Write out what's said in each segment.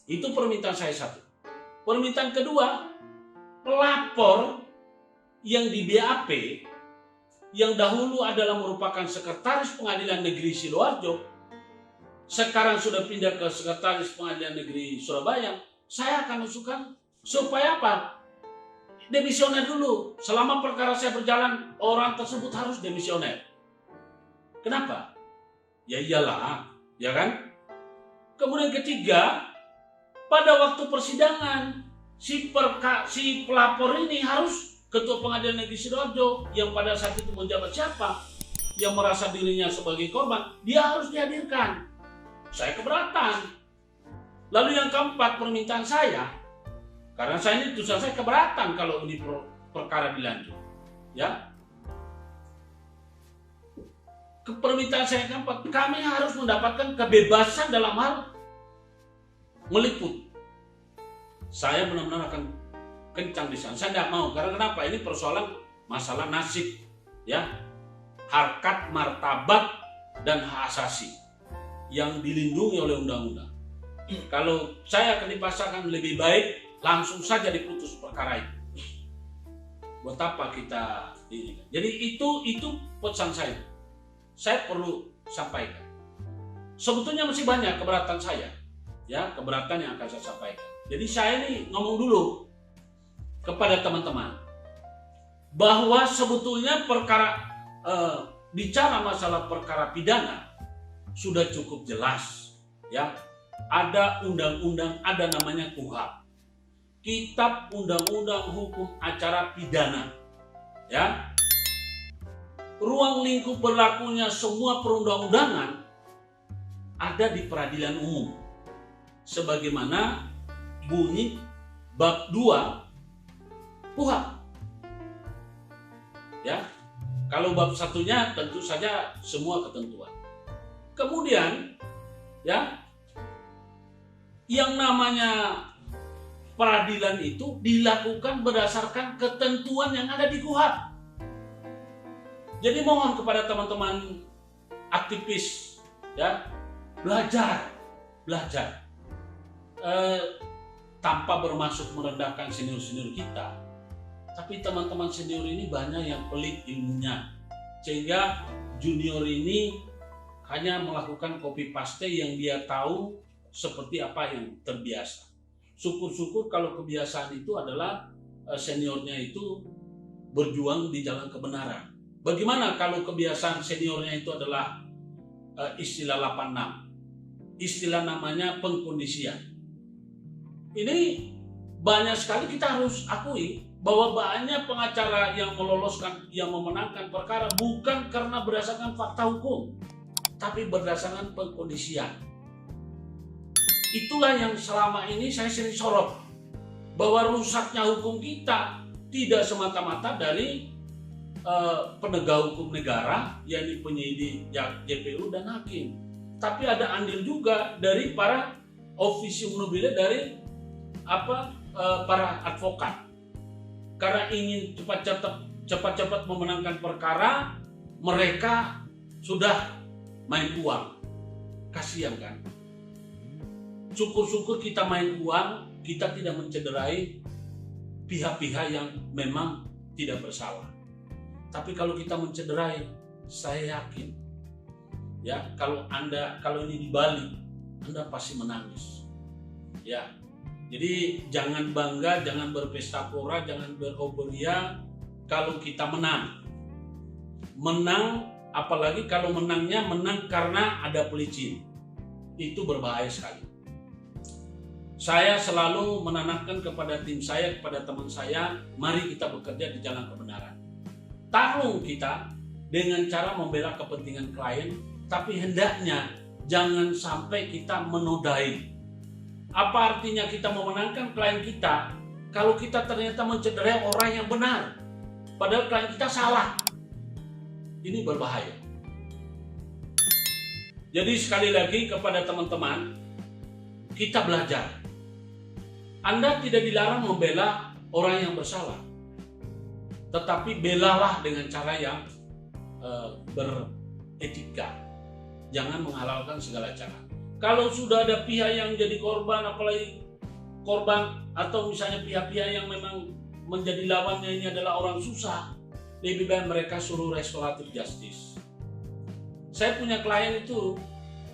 Itu permintaan saya satu. Permintaan kedua, pelapor yang di BAP yang dahulu adalah merupakan sekretaris Pengadilan Negeri Sidoarjo, sekarang sudah pindah ke sekretaris Pengadilan Negeri Surabaya, saya akan usulkan supaya apa? Demisioner dulu. Selama perkara saya berjalan, orang tersebut harus demisioner. Kenapa? Ya iyalah, ya kan? Kemudian ketiga, pada waktu persidangan, si pelapor ini harus Ketua Pengadilan Negeri Sidoarjo yang pada saat itu menjabat siapa, yang merasa dirinya sebagai korban, dia harus dihadirkan. Saya keberatan. Lalu yang keempat, permintaan saya, karena saya ini tulisan saya keberatan kalau ini perkara dilanjut, ya. Permintaan saya keempat, kami harus mendapatkan kebebasan dalam hal meliput. Saya benar-benar akan kencang di sana. Saya tidak mau, karena kenapa? Ini persoalan masalah nasib, ya, harkat, martabat, dan hak asasi yang dilindungi oleh undang-undang. Kalau saya akan dipaksakan, lebih baik langsung saja diputus perkara itu. Buat apa kita ini? Jadi itu pesan saya. Saya perlu sampaikan. Sebetulnya masih banyak keberatan saya, ya, keberatan yang akan saya sampaikan. Jadi saya ini ngomong dulu kepada teman-teman bahwa sebetulnya perkara bicara masalah perkara pidana sudah cukup jelas, ya. Ada undang-undang, ada namanya KUHP, Kitab Undang-Undang Hukum Acara Pidana, ya. Ruang lingkup berlakunya semua perundang-undangan ada di peradilan umum, sebagaimana bunyi bab 2 KUHP, ya. Kalau bab satunya tentu saja semua ketentuan. Kemudian, ya, yang namanya peradilan itu dilakukan berdasarkan ketentuan yang ada di KUHP. Jadi mohon kepada teman-teman aktivis, ya, belajar, tanpa bermaksud merendahkan senior-senior kita. Tapi teman-teman senior ini banyak yang pelit ilmunya, sehingga junior ini hanya melakukan copy paste yang dia tahu seperti apa yang terbiasa. Syukur-syukur kalau kebiasaan itu adalah seniornya itu berjuang di jalan kebenaran. Bagaimana kalau kebiasaan seniornya itu adalah istilah 86, istilah namanya pengkondisian. Ini banyak sekali kita harus akui bahwa banyak pengacara yang meloloskan, yang memenangkan perkara bukan karena berdasarkan fakta hukum, tapi berdasarkan pengkondisian. Itulah yang selama ini saya sering sorot, bahwa rusaknya hukum kita tidak semata-mata dari penegak hukum negara, yakni penyidik, JPU, dan hakim, tapi ada andil juga dari para officium nobile, dari para advokat. Karena ingin cepat-cepat memenangkan perkara, mereka sudah main uang. Kasihan kan? Syukur-syukur kita main uang, kita tidak mencederai pihak-pihak yang memang tidak bersalah. Tapi kalau kita mencederai, saya yakin, ya, kalau ini di Bali, Anda pasti menangis, ya. Jadi jangan bangga, jangan berpesta pora, jangan beroberia kalau kita menang. Menang, apalagi kalau menangnya menang karena ada pelicin. Itu berbahaya sekali. Saya selalu menanamkan kepada tim saya, kepada teman saya, mari kita bekerja di jalan kebenaran. Tarung kita dengan cara membela kepentingan klien, tapi hendaknya jangan sampai kita menodai. Apa artinya kita memenangkan klien kita kalau kita ternyata mencederai orang yang benar, padahal klien kita salah? Ini berbahaya. Jadi sekali lagi kepada teman-teman, kita belajar. Anda tidak dilarang membela orang yang bersalah, tetapi belalah dengan cara yang beretika. Jangan menghalalkan segala cara. Kalau sudah ada pihak yang jadi korban, apalagi korban atau misalnya pihak-pihak yang memang menjadi lawannya ini adalah orang susah, lebih baik mereka suruh restoratif justice. Saya punya klien itu,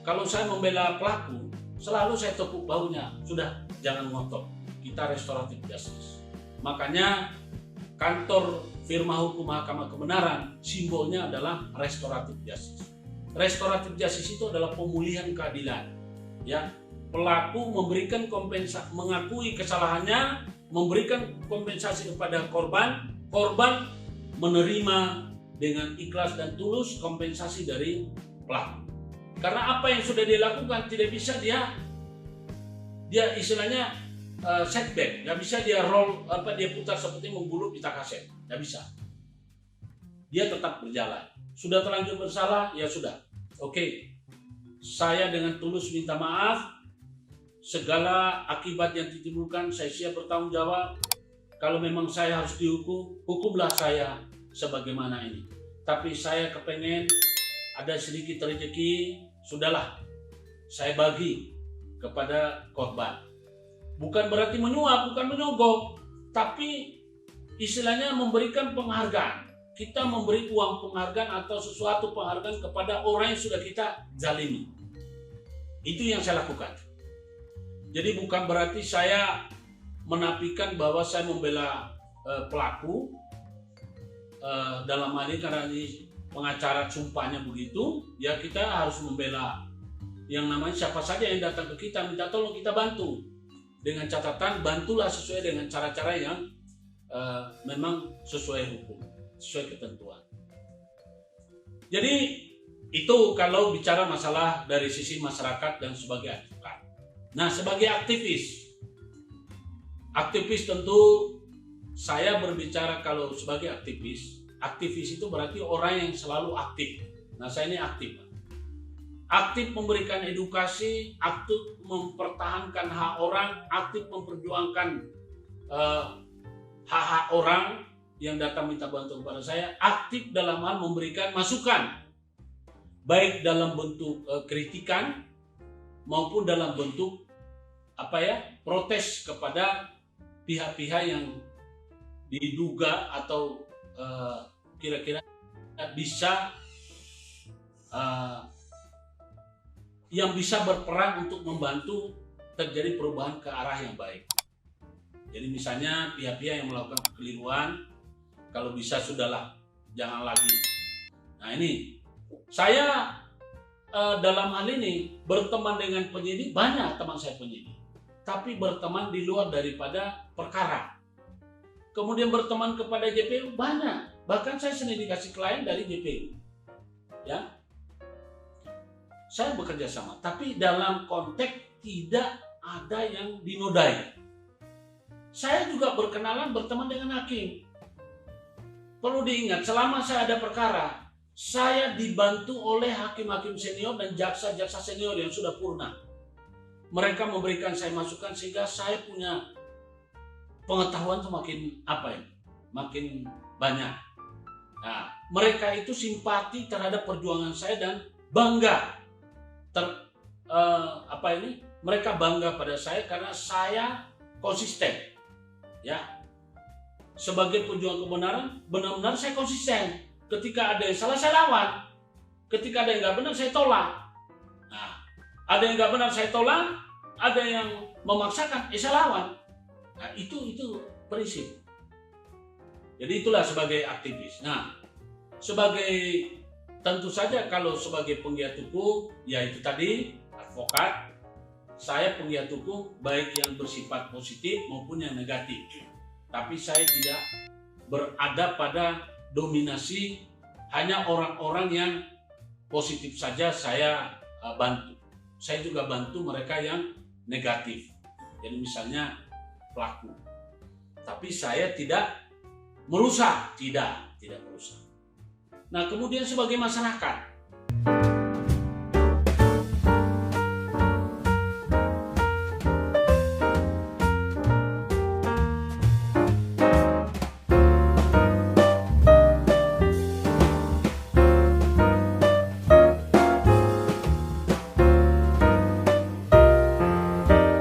kalau saya membela pelaku, selalu saya tepuk bahunya, sudah jangan ngotot, kita restoratif justice. Makanya kantor firma hukum Mahkamah Kebenaran simbolnya adalah restoratif justice. Restoratif justice itu adalah pemulihan keadilan. Ya, pelaku memberikan kompensasi, mengakui kesalahannya, memberikan kompensasi kepada korban, korban menerima dengan ikhlas dan tulus kompensasi dari pelaku. Karena apa yang sudah dia lakukan tidak bisa dia istilahnya setback, nggak bisa dia roll dia putar seperti menggulung pita kaset, nggak bisa. Dia tetap berjalan. Sudah terlanjur bersalah, ya sudah. Oke, saya dengan tulus minta maaf. Segala akibat yang ditimbulkan saya siap bertanggung jawab. Kalau memang saya harus dihukum, hukumlah saya sebagaimana ini. Tapi saya kepengen ada sedikit rezeki, sudahlah saya bagi kepada korban. Bukan berarti menyuap, bukan menyogok, tapi istilahnya memberikan penghargaan. Kita memberi uang penghargaan atau sesuatu penghargaan kepada orang yang sudah kita zalimi. Itu yang saya lakukan. Jadi bukan berarti saya menafikan bahwa saya membela pelaku dalam hal ini, karena ini pengacara sumpahnya begitu, ya kita harus membela yang namanya siapa saja yang datang ke kita minta tolong, kita bantu. Dengan catatan bantulah sesuai dengan cara-cara yang memang sesuai hukum, sesuai ketentuan. Jadi itu kalau bicara masalah dari sisi masyarakat dan sebagai advokat. Nah, sebagai aktivis tentu saya berbicara kalau sebagai aktivis itu berarti orang yang selalu aktif. Nah, saya ini aktif. Aktif memberikan edukasi, aktif mempertahankan hak orang, aktif memperjuangkan hak-hak orang yang datang minta bantuan kepada saya, aktif dalam hal memberikan masukan, baik dalam bentuk kritikan maupun dalam bentuk protes kepada pihak-pihak yang diduga atau kira-kira bisa yang bisa berperan untuk membantu terjadi perubahan ke arah yang baik. Jadi misalnya pihak-pihak yang melakukan kekeliruan, kalau bisa sudahlah, jangan lagi. Nah ini, saya dalam hal ini berteman dengan penyidik, banyak teman saya penyidik. Tapi berteman di luar daripada perkara. Kemudian berteman kepada JPU, banyak. Bahkan saya sendiri dikasih klien dari JPU. Ya, saya bekerja sama, tapi dalam konteks tidak ada yang dinodai. Saya juga berteman dengan hakim. Perlu diingat, selama saya ada perkara, saya dibantu oleh hakim-hakim senior dan jaksa-jaksa senior yang sudah purna. Mereka memberikan saya masukan sehingga saya punya pengetahuan semakin makin banyak. Nah, mereka itu simpati terhadap perjuangan saya dan bangga. Mereka bangga pada saya karena saya konsisten, ya. Sebagai pejuang kebenaran, benar-benar saya konsisten. Ketika ada yang salah, saya lawan. Ketika ada yang nggak benar, saya tolak. Nah, ada yang nggak benar, saya tolak. Ada yang memaksakan, saya lawan. Nah, itu prinsip. Jadi itulah sebagai aktivis. Nah, tentu saja kalau sebagai penggiat hukum, ya itu tadi, advokat, saya penggiat hukum baik yang bersifat positif maupun yang negatif. Tapi saya tidak berada pada dominasi hanya orang-orang yang positif saja saya bantu. Saya juga bantu mereka yang negatif. Jadi misalnya pelaku. Tapi saya tidak merusak, tidak merusak. Nah, kemudian sebagai masyarakat,